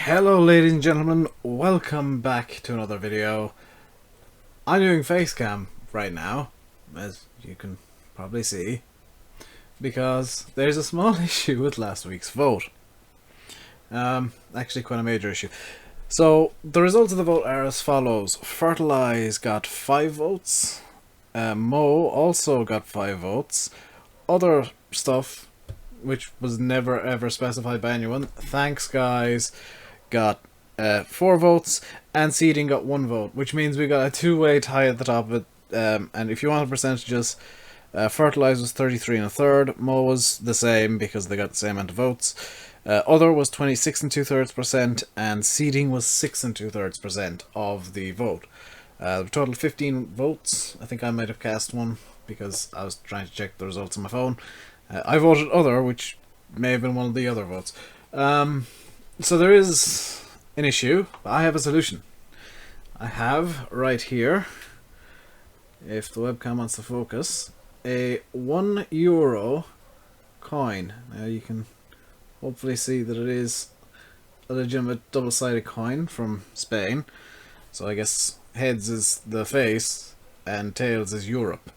Hello ladies and gentlemen, welcome back to another video. I'm doing facecam right now, as you can probably see, because there's a small issue with last week's vote. Actually quite a major issue. So the results of the vote are as follows. Fertilize got 5 votes, Mow also got 5 votes, other stuff, which was never ever specified by anyone, thanks guys, got 4 votes, and seeding got 1 vote, which means we got a two-way tie at the top of it. And if you want the percentages, fertilize was 33 1/3, Mow was the same because they got the same amount of votes, other was 26 2/3%, and seeding was 6 2/3% of the vote. The total 15 votes. I think I might have cast one because I was trying to check the results on my phone. I voted other, which may have been one of the other votes. So there is an issue, but I have a solution. I have right here, if the webcam wants to focus, a €1 coin. Now you can hopefully see that it is a legitimate double-sided coin from Spain. So I guess heads is the face and tails is Europe.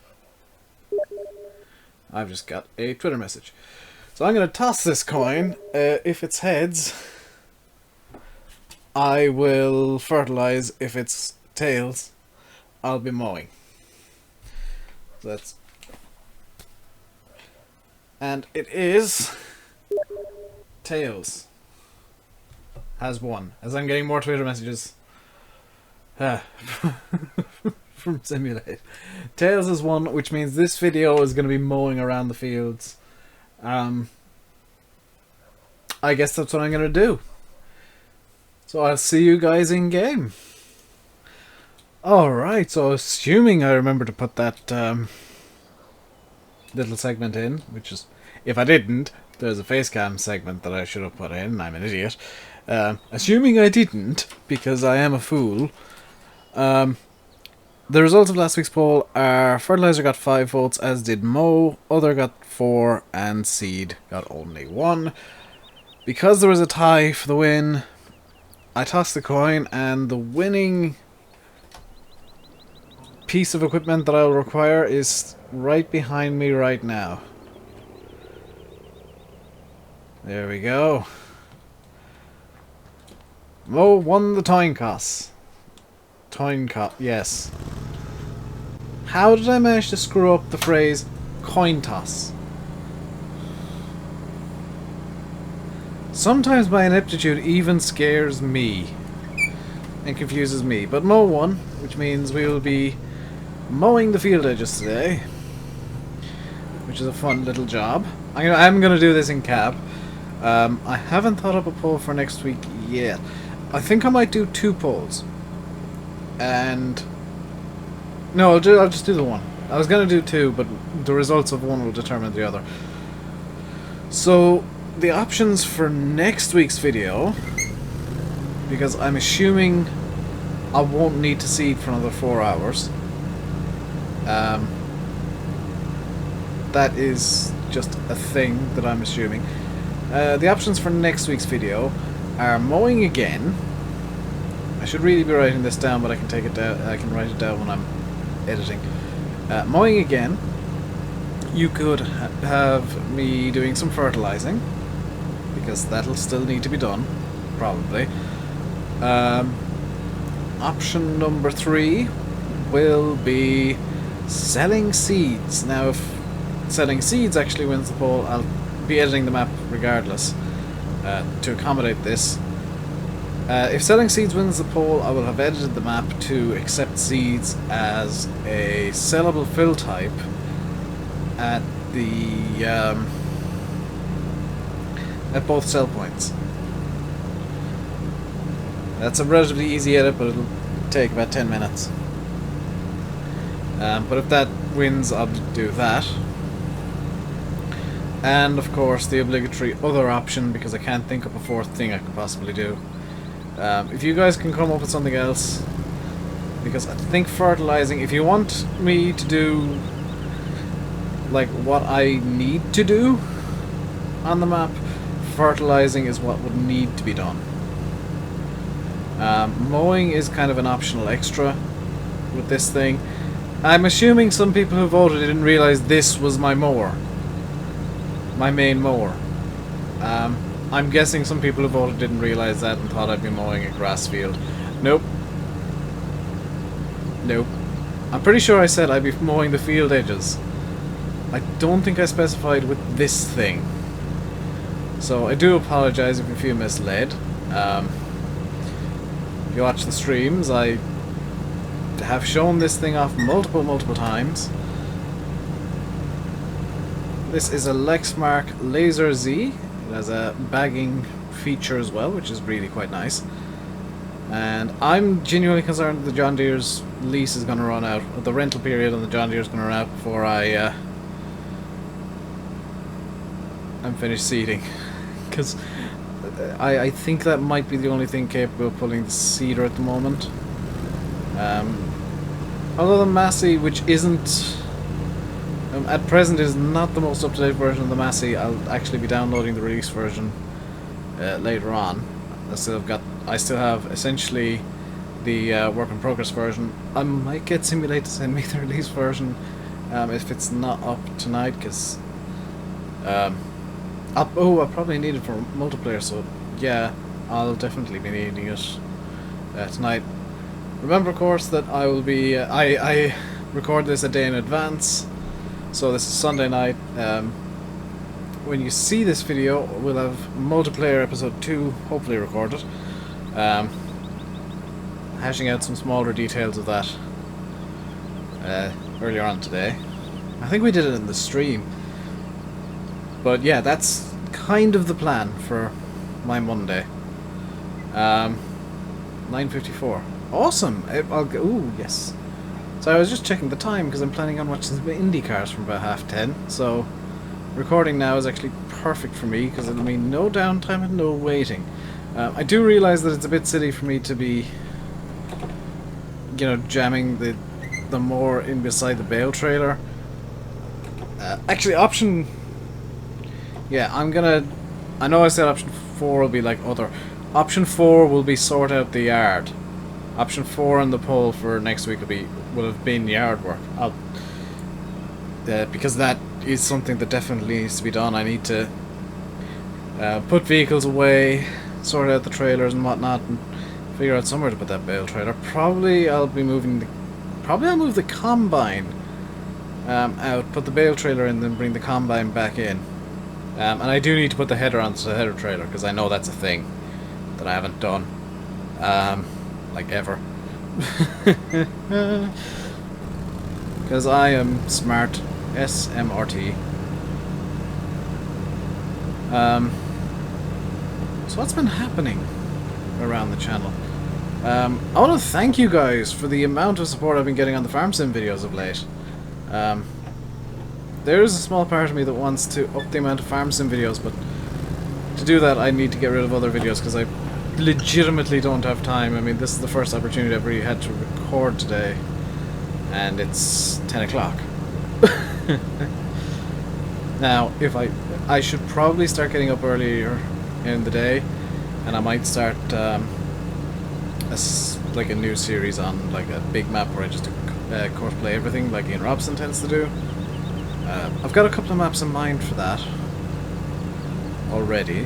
I've just got a Twitter message. So I'm going to toss this coin. If it's heads, I will fertilize. If it's tails, I'll be mowing. So that's... And it is... tails has won, as I'm getting more Twitter messages from Simulate. Tails is one, which means this video is going to be mowing around the fields. I guess that's what I'm going to do. So I'll see you guys in game. Alright, so assuming I remember to put that little segment in, which is, if I didn't, there's a facecam segment that I should have put in. I'm an idiot. Assuming I didn't, because I am a fool. The results of last week's poll are fertilizer got 5 votes, as did Mow, other got 4, and seed got only 1. Because there was a tie for the win, I tossed the coin, and the winning piece of equipment that I'll require is right behind me right now. There we go. Mow won the coin toss. Yes. How did I manage to screw up the phrase coin toss? Sometimes my ineptitude even scares me and confuses me. But Mow won, which means we will be mowing the field edges today, which is a fun little job. I'm going to do this in cab. I haven't thought up a poll for next week yet. I think I might do 2 polls. And... no, I'll just do the one. I was going to do 2, but the results of one will determine the other. So, the options for next week's video, because I'm assuming I won't need to seed for another 4 hours. That is just a thing that I'm assuming. The options for next week's video are mowing again. I should really be writing this down, but I can take it down. I can write it down when I'm editing. Mowing again. You could have me doing some fertilizing, because that'll still need to be done, probably. Option number 3 will be selling seeds. Now, if selling seeds actually wins the poll, I'll be editing the map regardless to accommodate this. If selling seeds wins the poll, I will have edited the map to accept seeds as a sellable fill type at the at both sell points. That's a relatively easy edit, but it'll take about 10 minutes. But if that wins, I'll do that. And of course the obligatory other option, because I can't think of a 4th thing I could possibly do. If you guys can come up with something else, because I think fertilizing, if you want me to do like what I need to do on the map, fertilizing is what would need to be done. Mowing is kind of an optional extra with this thing. I'm assuming some people who voted didn't realise this was my mower. My main mower. I'm guessing some people who voted didn't realise that and thought I'd be mowing a grass field. Nope. Nope. I'm pretty sure I said I'd be mowing the field edges. I don't think I specified with this thing. So I do apologise if you feel misled. If you watch the streams, I have shown this thing off multiple times. This is a Lexmark Laser Z. It has a bagging feature as well, which is really quite nice. And I'm genuinely concerned that the John Deere's lease is going to run out, or the rental period on the John Deere is going to run out before I'm finished seeding. Because I think that might be the only thing capable of pulling the seeder at the moment. Although the Massey, which isn't at present is not the most up-to-date version of the Massey, I'll actually be downloading the release version later on. I still have essentially the work in progress version. I might get Simulate to send me the release version if it's not up tonight, because I'll probably need it for multiplayer, so yeah, I'll definitely be needing it tonight. Remember, of course, that I will be I record this a day in advance, so this is Sunday night. When you see this video, we'll have multiplayer episode 2 hopefully recorded, hashing out some smaller details of that earlier on today. I think we did it in the stream. But yeah, that's kind of the plan for my Monday. 9:54. Awesome! I'll go. Ooh, yes. So I was just checking the time because I'm planning on watching some Indie Cars from about 10:30. So recording now is actually perfect for me because it'll mean no downtime and no waiting. I do realise that it's a bit silly for me to be, jamming the mower in beside the bale trailer. Actually, option. Yeah, I know I said option 4 will be like other. Option 4 will be sort out the yard. Option 4 on the poll for next week will have been yard work. Because that is something that definitely needs to be done. I need to put vehicles away, sort out the trailers and whatnot, and figure out somewhere to put that bale trailer. Probably I'll move the combine out, put the bale trailer in, then bring the combine back in. And I do need to put the header onto the header trailer, because I know that's a thing that I haven't done, like ever. Because I am smart, SMRT. So what's been happening around the channel? I want to thank you guys for the amount of support I've been getting on the farm sim videos of late. There is a small part of me that wants to up the amount of farm sim videos, but to do that I need to get rid of other videos because I legitimately don't have time. I mean, this is the first opportunity I've really had to record today, and it's 10 o'clock. Now, if I should probably start getting up earlier in the day, and I might start like a new series on like a big map where I just do courseplay everything like Ian Robson tends to do. I've got a couple of maps in mind for that already,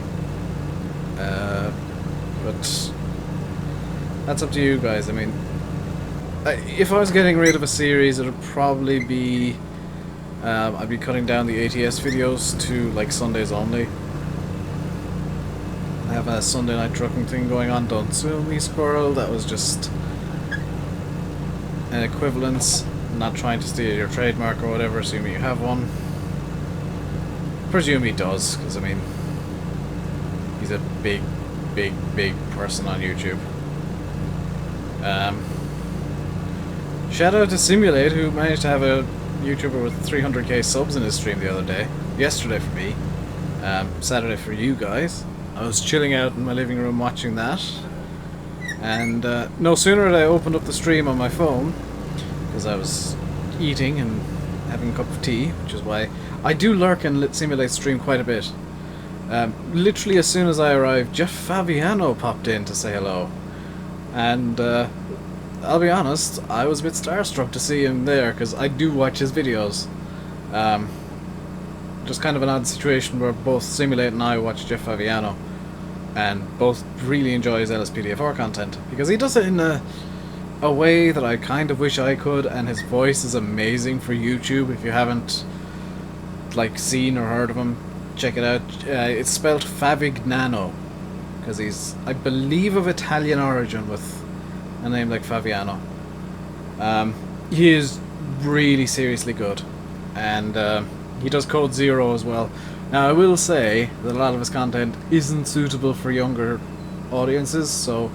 but that's up to you guys. I mean, if I was getting rid of a series, it would probably be I'd be cutting down the ATS videos to like Sundays only. I have a Sunday night trucking thing going on. Don't sue me, squirrel. That was just an equivalence. Not trying to steal your trademark or whatever, assuming you have one. Presume he does, because I mean, he's a big person on YouTube. Shout out to Simulate, who managed to have a YouTuber with 300k subs in his stream the other day. Yesterday for me, Saturday for you guys. I was chilling out in my living room watching that, and no sooner had I opened up the stream on my phone, because I was eating and having a cup of tea, which is why I do lurk and Simulate stream quite a bit. Literally as soon as I arrived, Jeff Fabiano popped in to say hello. And I'll be honest, I was a bit starstruck to see him there, because I do watch his videos. Just kind of an odd situation where both Simulate and I watch Jeff Favignano, and both really enjoy his LSPDFR content, because he does it in a way that I kind of wish I could, and his voice is amazing for YouTube. If you haven't like seen or heard of him, check it out. It's spelled Favignano, because he's, I believe, of Italian origin with a name like Favignano. He is really seriously good, and he does Code Zero as well. Now, I will say that a lot of his content isn't suitable for younger audiences, so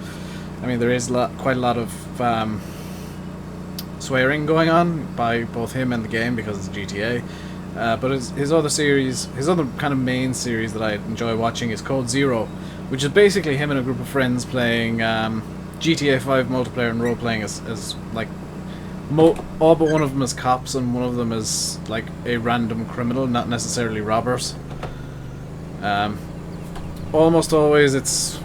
I mean, there is quite a lot of swearing going on by both him and the game because it's GTA. But his other series, his other kind of main series that I enjoy watching is Code Zero, which is basically him and a group of friends playing GTA 5 multiplayer and role-playing as like, all but one of them is cops and one of them is like a random criminal, not necessarily robbers. Almost always it's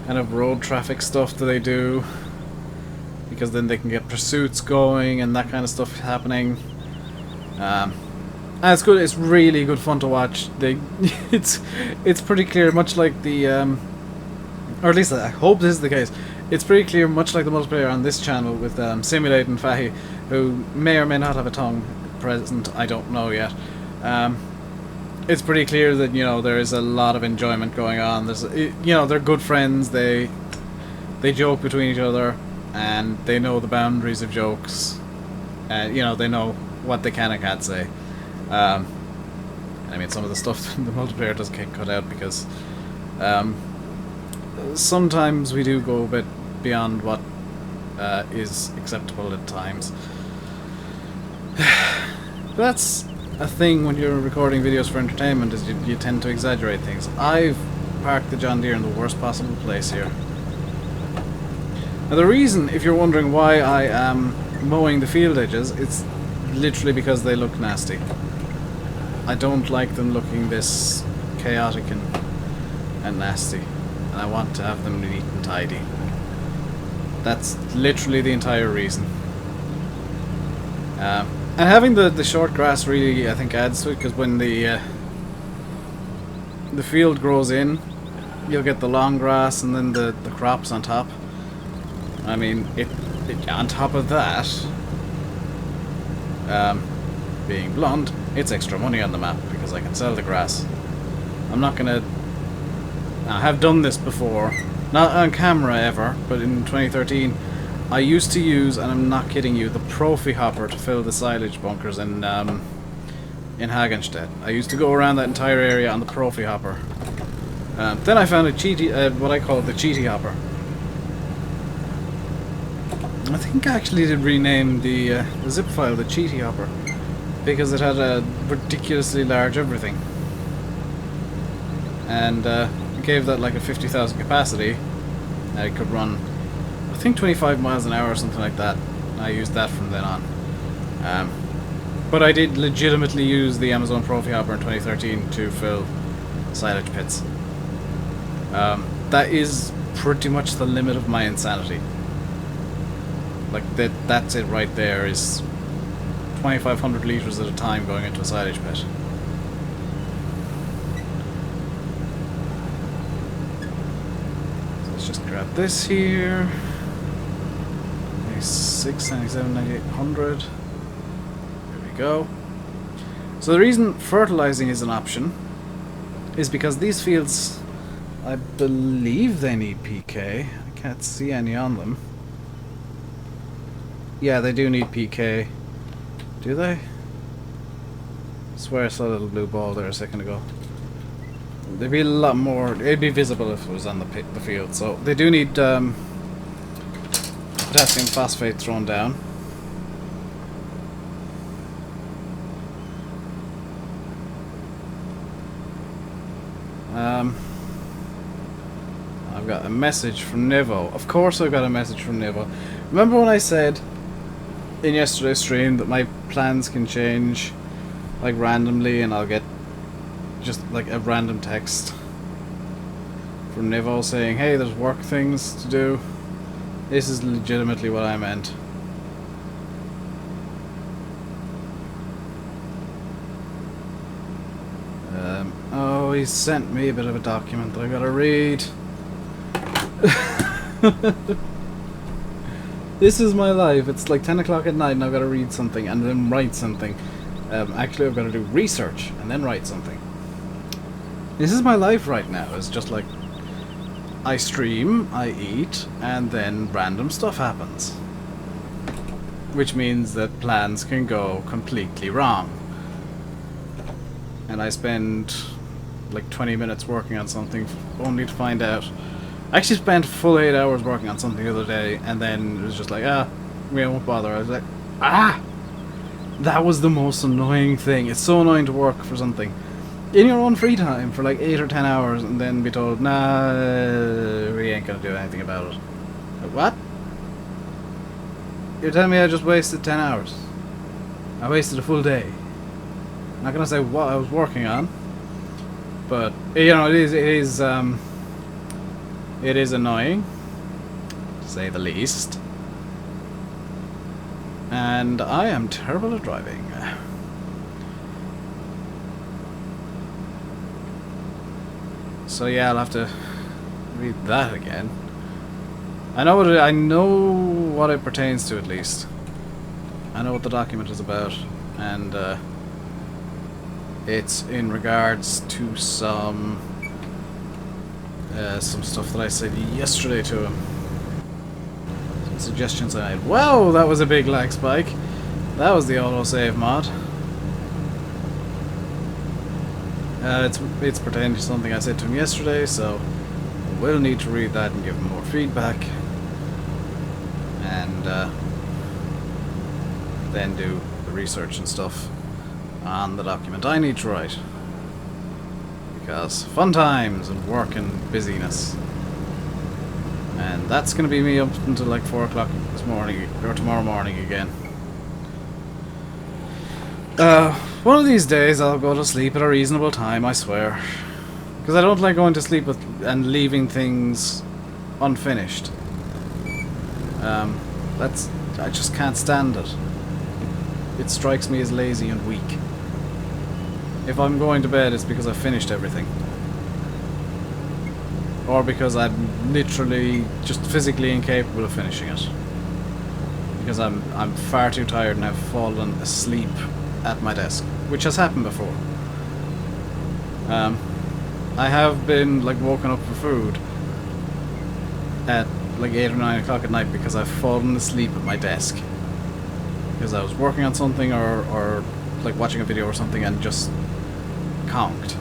kind of road traffic stuff that they do, because then they can get pursuits going and that kind of stuff happening. And it's good. It's really good fun to watch. It's pretty clear, much like the or at least I hope this is the case. It's pretty clear, much like the multiplayer on this channel with Simulate and Fahy, who may or may not have a tongue present. I don't know yet. It's pretty clear that, you know, there is a lot of enjoyment going on. There's, you know, they're good friends. They joke between each other, and they know the boundaries of jokes. You know, they know what they can and can't say. I mean, some of the stuff in the multiplayer does get cut out because sometimes we do go a bit beyond what is acceptable at times. That's a thing when you're recording videos for entertainment, is you tend to exaggerate things. I've parked the John Deere in the worst possible place here. Now the reason, if you're wondering why I am mowing the field edges, it's literally because they look nasty. I don't like them looking this chaotic and nasty, and I want to have them neat and tidy. That's literally the entire reason. And having the short grass really, I think, adds to it, because when the field grows in, you'll get the long grass and then the crops on top. I mean, on top of that, being blunt, it's extra money on the map because I can sell the grass. I'm not gonna... I have done this before, not on camera ever, but in 2013, I used to use, and I'm not kidding you, the Profi hopper to fill the silage bunkers in Hagenstedt. I used to go around that entire area on the Profi hopper. Then I found a cheaty, what I call the cheaty hopper. I think I actually did rename the zip file the cheaty hopper, because it had a ridiculously large everything. And gave that like a 50,000 capacity. I could run, I think, 25 miles an hour or something like that. I used that from then on. But I did legitimately use the Amazon Profi hopper in 2013 to fill silage pits. That is pretty much the limit of my insanity. Like, that's it right there, is 2,500 litres at a time going into a silage pit. So let's just grab this here. 96, 97, 9800. There we go. So the reason fertilizing is an option is because these fields, I believe they need PK. I can't see any on them. Yeah, they do need PK. Do they? I swear I saw a little blue ball there a second ago. There'd be a lot more. It'd be visible if it was on the field. So they do need potassium phosphate thrown down. I've got a message from Nivo. Of course I've got a message from Nivo. Remember when I said in yesterday's stream that my plans can change like randomly, and I'll get just like a random text from Nivo saying, hey, there's work things to do. This is legitimately what I meant. Oh, he sent me a bit of a document that I gotta read. This is my life. It's like 10 o'clock at night and I've got to read something and then write something. Actually, I've got to do research and then write something. This is my life right now. It's just like I stream, I eat, and then random stuff happens. Which means that plans can go completely wrong. And I spend like 20 minutes working on something only to find out. I actually spent a full 8 hours working on something the other day, and then it was just like, we won't bother. I was like, that was the most annoying thing. It's so annoying to work for something in your own free time for like 8 or 10 hours and then be told, nah, we ain't gonna do anything about it. Like, what? You're telling me I just wasted 10 hours? I wasted a full day. I'm not gonna say what I was working on, but you know, it is annoying, to say the least. And I am terrible at driving. So yeah, I'll have to read that again. I know what it pertains to, at least. I know what the document is about, and it's in regards to some stuff that I said yesterday to him. Some suggestions I had. Wow, that was a big lag spike. That was the autosave mod. It's pertaining to something I said to him yesterday, so we'll need to read that and give him more feedback, and then do the research and stuff on the document I need to write. Because fun times and work and busyness. And that's going to be me up until like 4 o'clock this morning, or tomorrow morning again. One of these days I'll go to sleep at a reasonable time, I swear. Because I don't like going to sleep and leaving things unfinished. I just can't stand it. It strikes me as lazy and weak. If I'm going to bed, it's because I've finished everything. Or because I'm literally just physically incapable of finishing it. Because I'm far too tired and I've fallen asleep at my desk, which has happened before. I have been like woken up for food at like 8 or 9 o'clock at night because I've fallen asleep at my desk. Because I was working on something or like watching a video or something and just conked.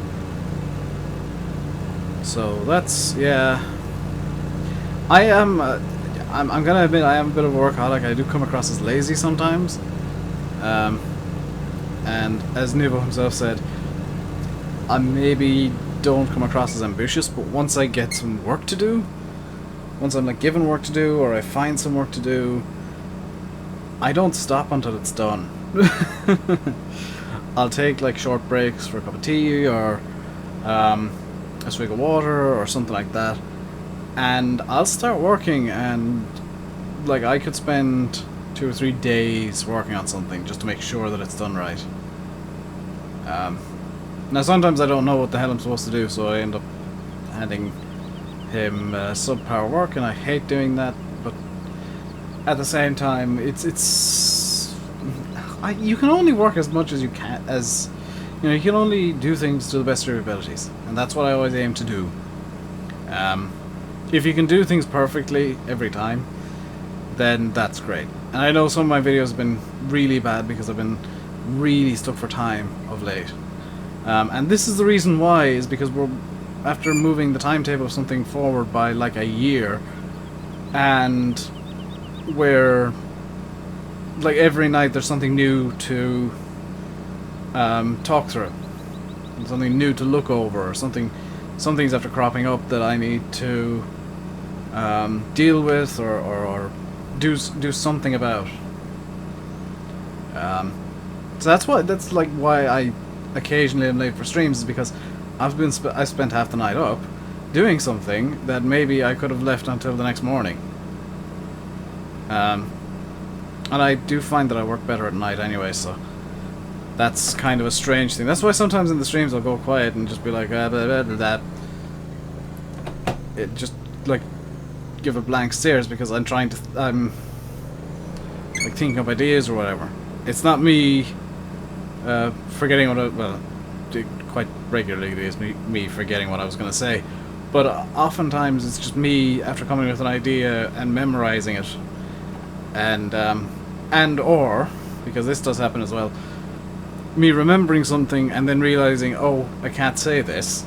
So that's, yeah. I'm gonna admit I am a bit of a workaholic. I do come across as lazy sometimes. And as Nivo himself said, I maybe don't come across as ambitious, but once I get some work to do, once I'm like given work to do or I find some work to do, I don't stop until it's done. I'll take like short breaks for a cup of tea or a swig of water or something like that, and I'll start working, and like I could spend 2 or 3 days working on something just to make sure that it's done right. Now sometimes I don't know what the hell I'm supposed to do, so I end up handing him subpar work, and I hate doing that, but at the same time you can only work as much as you can, as you know, you can only do things to the best of your abilities, and that's what I always aim to do. If you can do things perfectly every time, then that's great. And I know some of my videos have been really bad because I've been really stuck for time of late. And this is the reason why, is because we're after moving the timetable of something forward by like a year, and where like every night there's something new to talk through, something new to look over, or some things after cropping up that I need to deal with or do something about. So that's like why I occasionally am late for streams, is because I spent half the night up doing something that maybe I could have left until the next morning. And I do find that I work better at night anyway, so that's kind of a strange thing. That's why sometimes in the streams I'll go quiet and just be like, blah, blah, blah, blah. It just, like, give a blank stares because I'm trying to, I'm, like, thinking of ideas or whatever. It's not me forgetting what I, well, quite regularly it is me forgetting what I was going to say. But oftentimes it's just me, after coming with an idea and memorizing it, and or, because this does happen as well, me remembering something and then realizing, oh, I can't say this.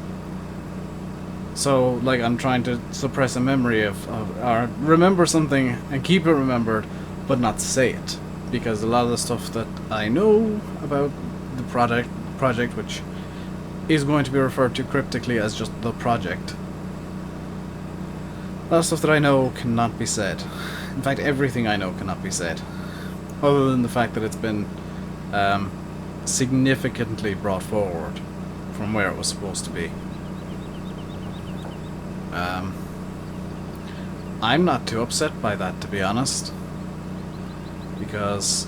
So, like, I'm trying to suppress a memory of or remember something and keep it remembered, but not say it. Because a lot of the stuff that I know about the project, which is going to be referred to cryptically as just the project, a lot of stuff that I know cannot be said. In fact, everything I know cannot be said. Other than the fact that it's been significantly brought forward from where it was supposed to be. I'm not too upset by that, to be honest. Because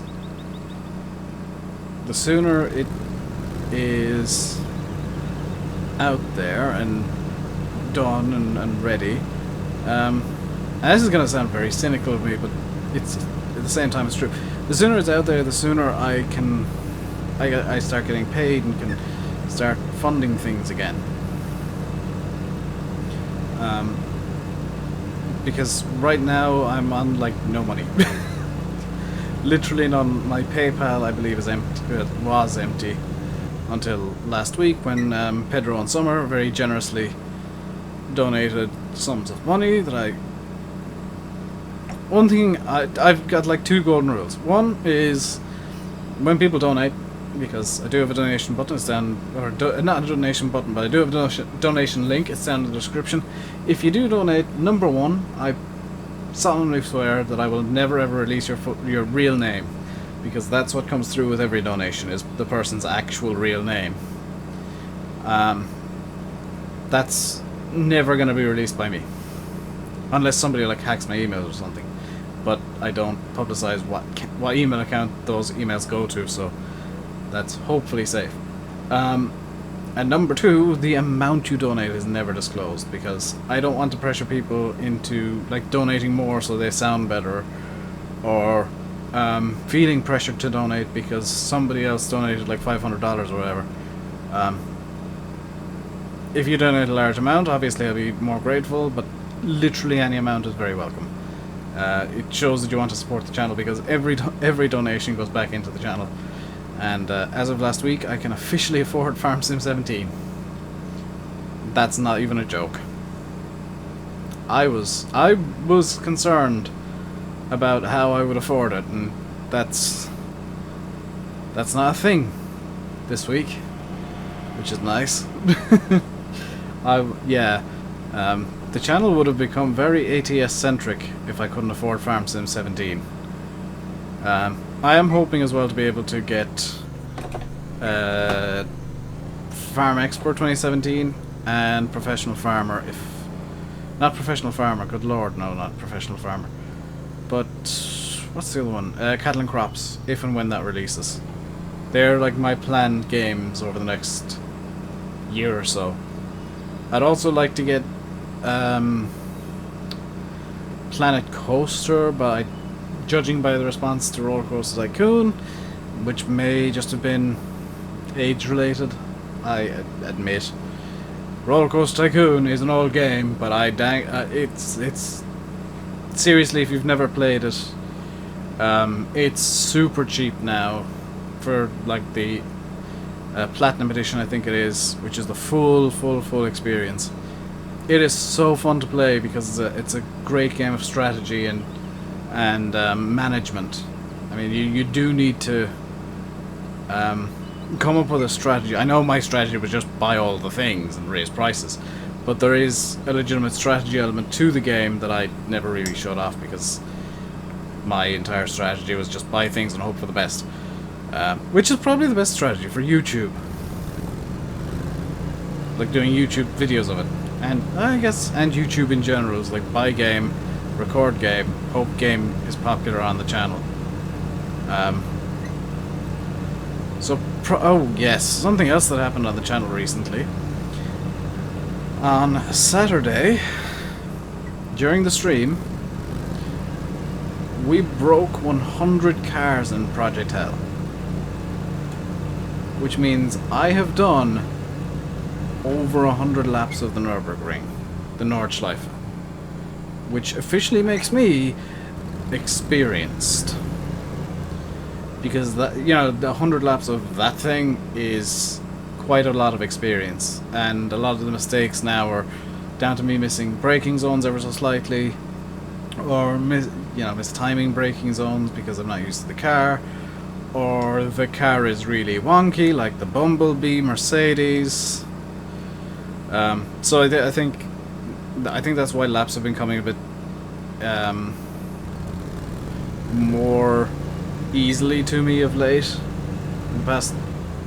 the sooner it is out there and done and ready, and this is going to sound very cynical of me, but it's at the same time it's true. The sooner it's out there, the sooner I start getting paid and can start funding things again. Because right now I'm on like no money. Literally none. My PayPal, I believe, is empty. It was empty until last week when Pedro and Summer very generously donated sums of money that I... One thing, I've got like two golden rules. One is when people donate, because I do have a donation button, it's down, or not a donation button, but I do have a donation link, it's down in the description. If you do donate, number one, I solemnly swear that I will never ever release your real name, because that's what comes through with every donation, is the person's actual real name. That's never going to be released by me, unless somebody like hacks my emails or something. But I don't publicize what email account those emails go to, so that's hopefully safe. And number two, the amount you donate is never disclosed, because I don't want to pressure people into like donating more so they sound better, or feeling pressured to donate because somebody else donated like $500 or whatever. If you donate a large amount, obviously I'll be more grateful, but literally any amount is very welcome. It shows that you want to support the channel, because every donation goes back into the channel. And as of last week, I can officially afford Farm Sim 17. That's not even a joke. I was concerned about how I would afford it, and that's not a thing this week, which is nice. The channel would have become very ATS centric if I couldn't afford Farm Sim 17. I am hoping as well to be able to get Farm Expert 2017 and Professional Farmer, if not Professional Farmer, good lord, no, not Professional Farmer, but what's the other one? Cattle and Crops, if and when that releases. They're like my planned games over the next year or so. I'd also like to get Planet Coaster, but judging by the response to Roller Coaster Tycoon, which may just have been age related, I admit. Roller Coaster Tycoon is an old game, but it's seriously, if you've never played it, it's super cheap now for like the Platinum Edition, I think it is, which is the full experience. It is so fun to play because it's a great game of strategy and management. I mean, you do need to come up with a strategy. I know my strategy was just buy all the things and raise prices, but there is a legitimate strategy element to the game that I never really showed off, because my entire strategy was just buy things and hope for the best, which is probably the best strategy for YouTube, like doing YouTube videos of it, and I guess and YouTube in general is like buy game, record game. Hope game is popular on the channel. Oh yes, something else that happened on the channel recently. On Saturday, during the stream, we broke 100 cars in Project Hell. Which means I have done over 100 laps of the Nürburgring, the Nordschleife. Which officially makes me experienced. Because that, you know, the 100 laps of that thing is quite a lot of experience, and a lot of the mistakes now are down to me missing braking zones ever so slightly, or mistiming braking zones because I'm not used to the car, or the car is really wonky like the Bumblebee Mercedes. So I think that's why laps have been coming a bit more easily to me of late, in the past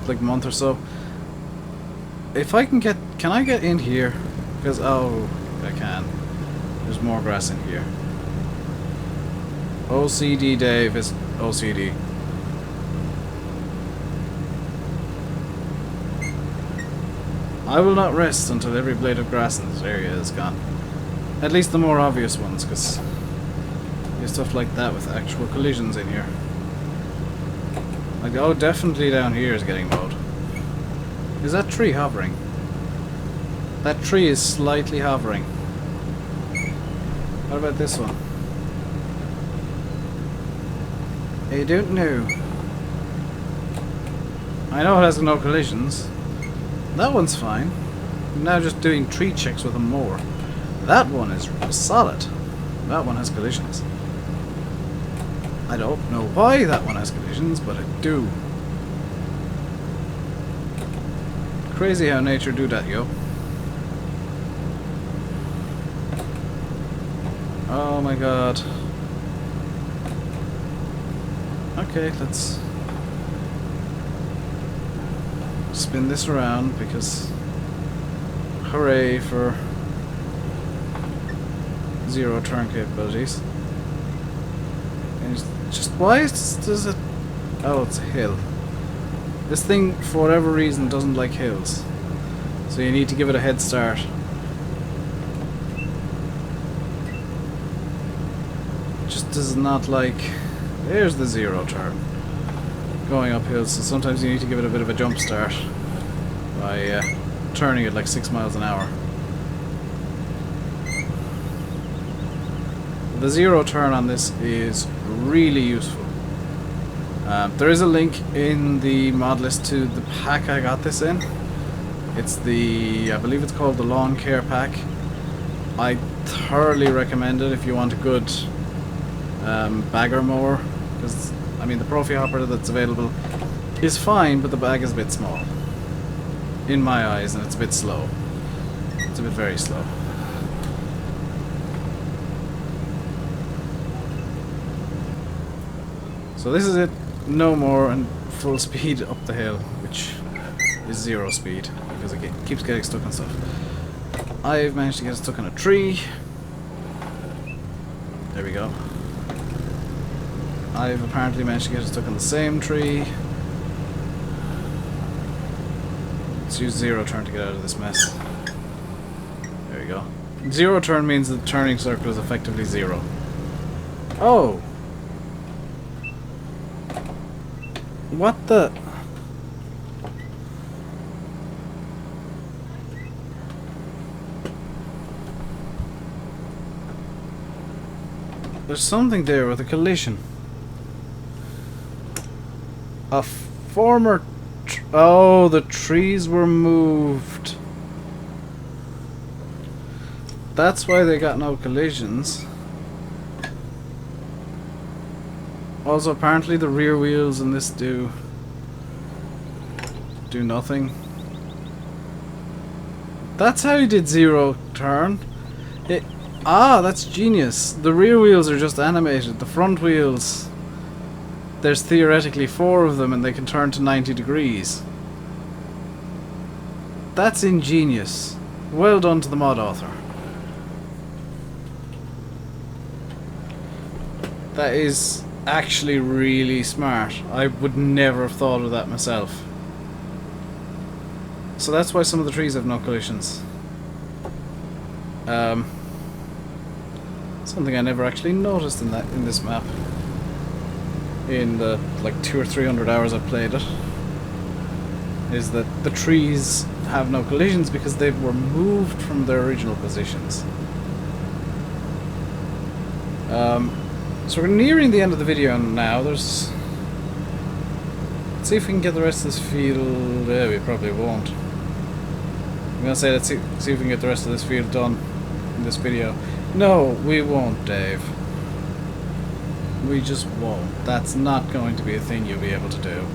like month or so. If I can I get in here? Because, oh, I can. There's more grass in here. OCD Dave is OCD. I will not rest until every blade of grass in this area is gone. At least the more obvious ones, because there's stuff like that with actual collisions in here. Like, oh, definitely down here is getting mowed. Is that tree hovering? That tree is slightly hovering. What about this one? I don't know. I know it has no collisions. That one's fine. I'm now just doing tree checks with a mower. That one is solid. That one has collisions. I don't know why that one has collisions, but it do. Crazy how nature do that, yo. Oh my god. Okay, let's spin this around because hooray for zero turn capabilities. And just why does it? Oh, it's a hill. This thing, for whatever reason, doesn't like hills. So you need to give it a head start. Just does not like... There's the zero turn. Going up hills, so sometimes you need to give it a bit of a jump start by turning it like 6 miles an hour. The zero turn on this is really useful. There is a link in the mod list to the pack I got this in. It's the, I believe it's called the Lawn Care Pack. I thoroughly recommend it if you want a good bagger mower, because I mean the Profi hopper that's available is fine, but the bag is a bit small in my eyes, and it's a bit slow. It's a bit very slow. So this is it. No more and full speed up the hill, which is zero speed because it keeps getting stuck on stuff. I've managed to get stuck on a tree. There we go. I've apparently managed to get stuck on the same tree. Let's use zero turn to get out of this mess. There we go. Zero turn means the turning circle is effectively zero. Oh! What the? There's something there with a collision. A former... Oh, the trees were moved. That's why they got no collisions. Also, apparently the rear wheels in this do nothing. That's how he did zero turn. That's genius. The rear wheels are just animated. The front wheels, there's theoretically 4 of them and they can turn to 90 degrees. That's ingenious. Well done to the mod author. That is actually really smart. I would never have thought of that myself. So that's why some of the trees have no collisions. Something I never actually noticed in this map. In the like 200 or 300 hours I've played it, is that the trees have no collisions because they were moved from their original positions. So we're nearing the end of the video now. Let's see if we can get the rest of this field. Yeah, we probably won't. I'm gonna say let's see if we can get the rest of this field done in this video. No, we won't, Dave. We just won't. That's not going to be a thing you'll be able to do.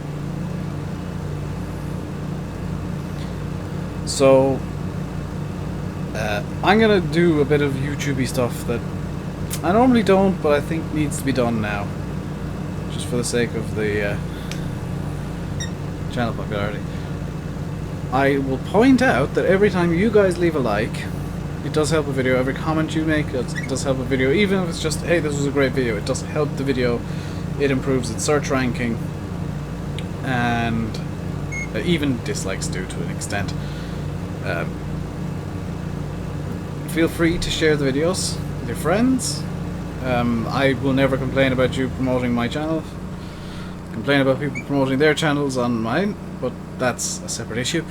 So, I'm gonna do a bit of YouTubey stuff that I normally don't, but I think needs to be done now. Just for the sake of the channel popularity. I will point out that every time you guys leave a like, it does help a video. Every comment you make, it does help a video. Even if it's just, hey, this was a great video, it does help the video. It improves its search ranking. And even dislikes do to an extent. Feel free to share the videos with your friends. I will never complain about you promoting my channel. Complain about people promoting their channels on mine, but that's a separate issue.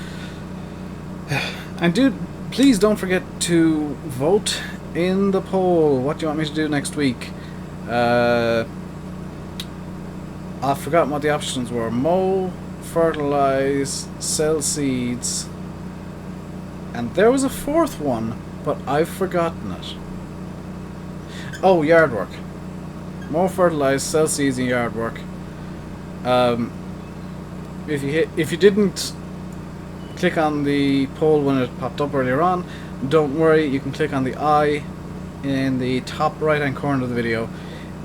And dude, please don't forget to vote in the poll. What do you want me to do next week? I've forgotten what the options were. Mow, fertilize, sell seeds, and there was a fourth one, but I've forgotten it. Oh, yard work. Mow, fertilize, sell seeds, and yard work. If you didn't click on the poll when it popped up earlier on, don't worry, you can click on the eye in the top right hand corner of the video.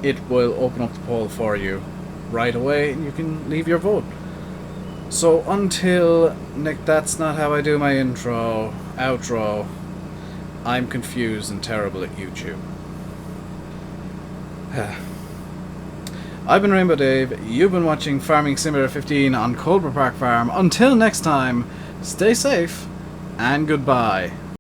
It will open up the poll for you right away and you can leave your vote. So until Nick, that's not how I do my outro. I'm confused and terrible at YouTube. I've been RainbowDave, you've been watching Farming Simulator 15 on Coldborough Farm. Until next time, stay safe, and goodbye.